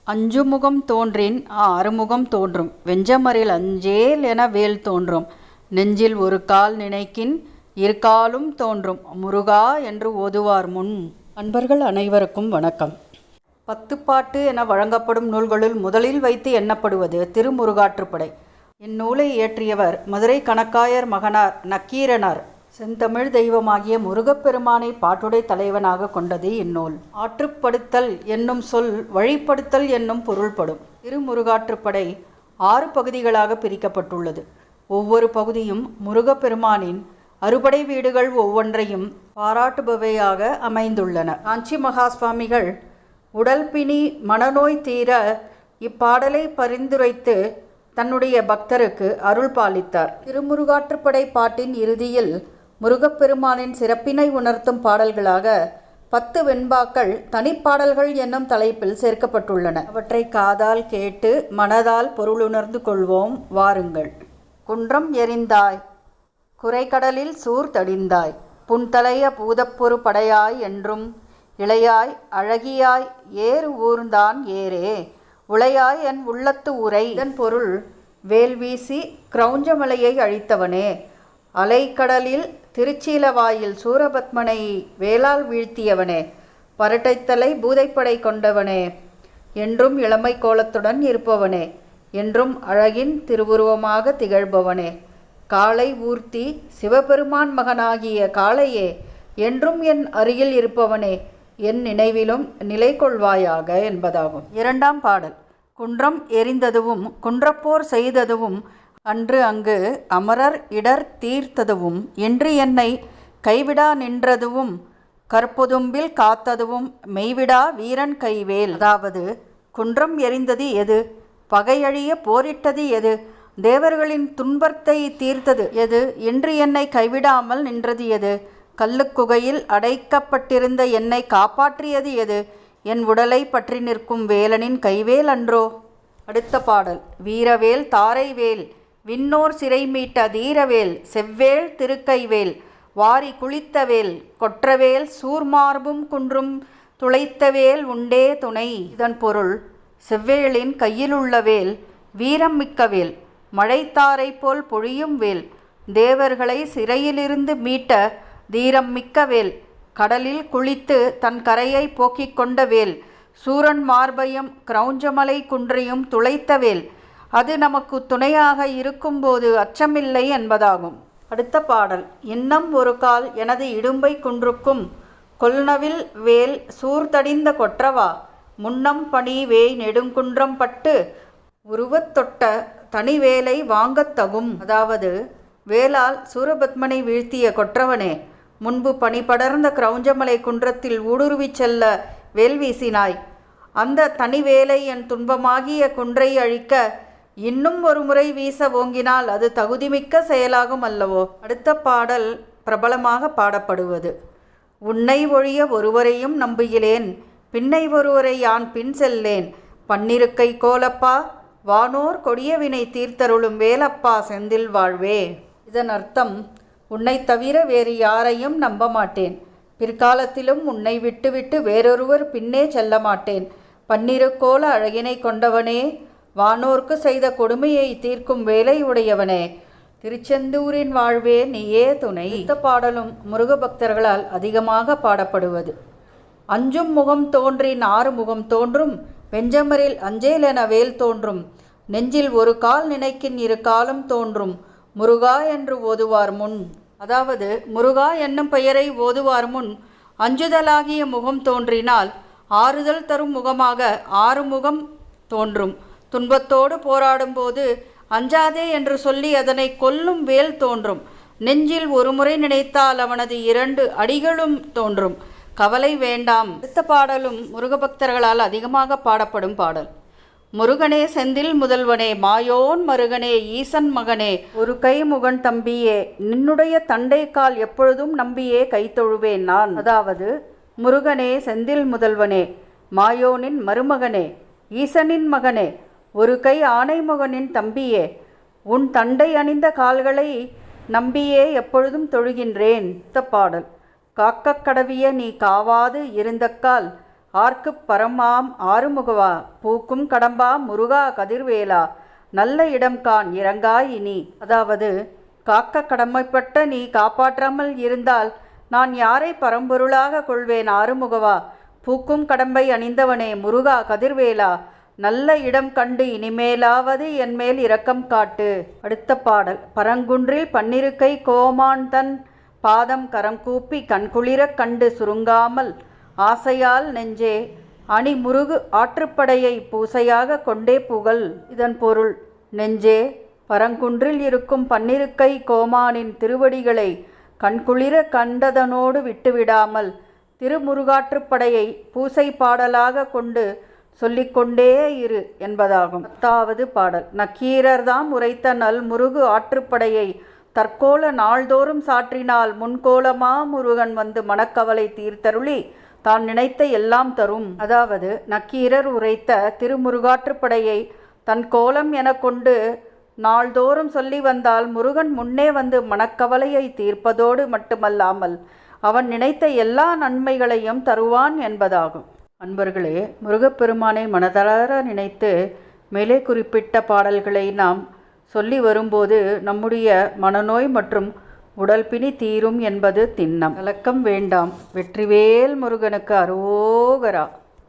அஞ்சுமுகம் தோன்றின் ஆறுமுகம் தோன்றும். வெஞ்சமரில் அஞ்சேல் என வேல் தோன்றும். நெஞ்சில் ஒரு கால் நினைக்கின் இருகாலும் தோன்றும். முருகா என்று ஓதுவார் முன். அன்பர்கள் அனைவருக்கும் வணக்கம். 10 பாட்டு என வழங்கப்படும் நூல்களுள் முதலில் வைத்து எண்ணப்படுவது திருமுருகாற்றுப்படை. இந்நூலை இயற்றியவர் மதுரை கணக்காயர் மகனார் நக்கீரனார். செந்தமிழ் தெய்வமாகிய முருகப்பெருமானை பாட்டுடை தலைவனாக கொண்டது இந்நூல். ஆற்றுப்படுத்தல் என்னும் சொல் வழிப்படுத்தல் என்னும் பொருள்படும். திருமுருகாற்றுப்படை 6 பகுதிகளாக பிரிக்கப்பட்டுள்ளது. ஒவ்வொரு பகுதியும் முருகப்பெருமானின் அறுபடை வீடுகள் ஒவ்வொன்றையும் பாராட்டுபவையாக அமைந்துள்ளன. காஞ்சி மகா சுவாமிகள் உடல் பிணி மனநோய் தீர இப்பாடலை பரிந்துரைத்து தன்னுடைய பக்தருக்கு அருள் பாலித்தார். திருமுருகாற்றுப்படை பாட்டின் இறுதியில் முருகப்பெருமானின் சிறப்பினை உணர்த்தும் பாடல்களாக 10 வெண்பாக்கள் தனிப்பாடல்கள் என்னும் தலைப்பில் சேர்க்கப்பட்டுள்ளன. அவற்றை காதால் கேட்டு மனதால் பொருளுணர்ந்து கொள்வோம் வாருங்கள். குன்றம் எறிந்தாய், குறைகடலில் சூர்தடிந்தாய், புன்தலைய பூதப்பொரு படையாய் என்றும் இளையாய் அழகியாய் ஏறு ஊர்ந்தான் ஏரே உளையாய் என் உள்ளத்து உரை. இதன் பொருள், வேல் வீசி கிரௌஞ்சமலையை அழித்தவனே, அலைக்கடலில் திருச்சீலவாயில் சூரபத்மனை வேளால் வீழ்த்தியவனே, பரட்டைத்தலை பூதைப்படை கொண்டவனே, என்றும் இளமை கோலத்துடன் இருப்பவனே, என்றும் அழகின் திருவுருவமாக திகழ்பவனே, காளை ஊர்த்தி சிவபெருமான் மகனாகிய காளையே, என்றும் என் அருகில் இருப்பவனே, என் நினைவிலும் நிலை கொள்வாயாக என்பதாகும். 2ஆம் பாடல். குன்றம் எரிந்ததுவும் குன்றப்போர் செய்ததுவும் அன்று அங்கு அமரர் இடர் தீர்த்ததுவும் இன்று என்னை கைவிடா நின்றதுவும் கற்பொதும்பில் காத்ததுவும் மெய்விடா வீரன் கைவேல். அதாவது, குன்றம் எரிந்தது எது? பகையழிய போரிட்டது எது? தேவர்களின் துன்பத்தை தீர்த்தது எது? இன்று என்னை கைவிடாமல் நின்றது எது? கல்லுக்குகையில் அடைக்கப்பட்டிருந்த என்னை காப்பாற்றியது எது? என் உடலை பற்றி நிற்கும் வேலனின் கைவேல் அன்றோ? அடுத்த பாடல். வீரவேல் தாரைவேல் விண்ணோர் சிறை மீட்ட தீரவேல் செவ்வேல் திருக்கைவேல் வாரி குளித்தவேல் கொற்றவேல் சூர்மார்பும் குன்றும் துளைத்தவேல் உண்டே துணை. இதன் பொருள், செவ்வேளின் கையிலுள்ள வேல் வீரம் மிக்கவேல், மழைத்தாரை போல் பொழியும் வேல், தேவர்களை சிறையிலிருந்து மீட்ட தீரம் மிக்கவேல், கடலில் குளித்து தன் கரையை போக்கிக் கொண்ட வேல், சூரன் மார்பையும் கிரௌஞ்சமலை குன்றையும் துளைத்தவேல், அது நமக்கு துணையாக இருக்கும்போது அச்சமில்லை என்பதாகும். அடுத்த பாடல். இன்னம் ஒரு கால் எனது இடும்பை குன்றுக்கும் கொல்நவில் வேல் சூர்தடிந்த கொற்றவா, முன்னம் பணி வேய் நெடுங்குன்றம் பட்டு உருவத் தொட்ட தனிவேலை வாங்கத் தகும். அதாவது, வேலால் சூரபத்மனை வீழ்த்திய கொற்றவனே, முன்பு பனி படர்ந்த கிரௌஞ்சமலை குன்றத்தில் ஊடுருவிச் செல்ல வேல் வீசினாய். அந்த தனிவேலை என் துன்பமாகிய குன்றை அழிக்க இன்னும் ஒரு முறை வீச ஓங்கினால் அது தகுதிமிக்க செயலாகும் அல்லவோ? அடுத்த பாடல் பிரபலமாக பாடப்படுவது. உன்னை ஒழிய ஒருவரையும் நம்புகிலேன், பின்னை ஒருவரை யான் பின் செல்லேன், பன்னிருக்கை கோலப்பா வானோர் கொடியவினை தீர்த்தருளும் வேலப்பா செந்தில் வாழ்வே. இதன் அர்த்தம், உன்னை தவிர வேறு யாரையும் நம்ப மாட்டேன், பிற்காலத்திலும் உன்னை விட்டுவிட்டு வேறொருவர் பின்னே செல்ல மாட்டேன், பன்னிருக்கோல அழகினை கொண்டவனே, வானோர்க்கு செய்த கொடுமையை தீர்க்கும் வேலை உடையவனே, திருச்செந்தூரின் வாழ்வே நீயே துணை. இந்த பாடலும் முருக பக்தர்களால் அதிகமாக பாடப்படுவது. அஞ்சும் முகம் தோன்றின் 6 முகம் தோன்றும். வெஞ்சமரில் அஞ்சேல் என வேல் தோன்றும். நெஞ்சில் ஒரு கால் நினைக்கின் இரு காலும் தோன்றும். முருகா என்று ஓதுவார் முன். அதாவது, முருகா என்னும் பெயரை ஓதுவார் முன் அஞ்சுதலாகிய முகம் தோன்றினால் ஆறுதல் தரும் முகமாக 6 முகம் தோன்றும். துன்பத்தோடு போராடும்போது அஞ்சாதே என்று சொல்லி அதனை கொல்லும் வேல் தோன்றும். நெஞ்சில் ஒரு முறை நினைத்தால் அவனது 2 அடிகளும் தோன்றும். கவலை வேண்டாம். அடுத்த பாடலும் முருகபக்தர்களால் அதிகமாக பாடப்படும் பாடல். முருகனே செந்தில் முதல்வனே மாயோன் மருகனே ஈசன் மகனே ஒரு கை முகன் தம்பியே நின்னுடைய தண்டை கால் எப்பொழுதும் நம்பியே கைத்தொழுவேன் நான். அதாவது, முருகனே செந்தில் முதல்வனே மாயோனின் மருமகனே ஈசனின் மகனே ஒரு கை ஆனைமுகனின் தம்பியே உன் தண்டை அணிந்த கால்களை நம்பியே எப்பொழுதும் தொழுகின்றேன். பாடல். காக்க கடவிய நீ காவாது இருந்தக்கால் ஆர்க்குப் பரமாம் ஆறுமுகவா பூக்கும் கடம்பா முருகா கதிர்வேலா நல்ல இடம் காண் இறங்காய் இனி. அதாவது, காக்க கடமைப்பட்ட நீ காப்பாற்றாமல் இருந்தால் நான் யாரை பரம்பொருளாக கொள்வேன் ஆறுமுகவா, பூக்கும் கடம்பை அணிந்தவனே முருகா கதிர்வேலா, நல்ல இடம் கண்டு இனிமேலாவது என்மேல் இரக்கம் காட்டு. அடுத்த பாடல். பரங்குன்றில் பன்னிருக்கை கோமான் தன் பாதம் கரங்கூப்பி கண்குளிரக் கண்டு சுருங்காமல் ஆசையால் நெஞ்சே அணி முருகு ஆற்றுப்படையை பூசையாக கொண்டே புகழ். இதன் பொருள், நெஞ்சே பரங்குன்றில் இருக்கும் பன்னிருக்கை கோமானின் திருவடிகளை கண்குளிர கண்டதனோடு விட்டுவிடாமல் திருமுருகாற்றுப்படையை பூசை பாடலாக கொண்டு சொல்லிக்கொண்டே இரு என்பதாகும். 10வது பாடல். நக்கீரர்தாம் உரைத்த நல் முருகு ஆற்றுப்படையை தற்கோல நாள்தோறும் சாற்றினால் முன்கோலமா முருகன் வந்து மனக்கவலை தீர்த்தருளி தான் நினைத்த எல்லாம் தரும். அதாவது, நக்கீரர் உரைத்த திருமுருகாற்றுப்படையை தன் கோலம் என கொண்டு நாள்தோறும் சொல்லி வந்தால் முருகன் முன்னே வந்து மனக்கவலையை தீர்ப்பதோடு மட்டுமல்லாமல் அவன் நினைத்த எல்லா நன்மைகளையும் தருவான் என்பதாகும். அன்பர்களே, முருகப்பெருமானை மனதளர நினைத்து மேலே குறிப்பிட்ட பாடல்களை நாம் சொல்லி வரும்போது நம்முடைய மனநோய் மற்றும் உடல் பிணி தீரும் என்பது திண்ணம். கலக்கம் வேண்டாம். வெற்றிவேல் முருகனுக்கு அரோகரா.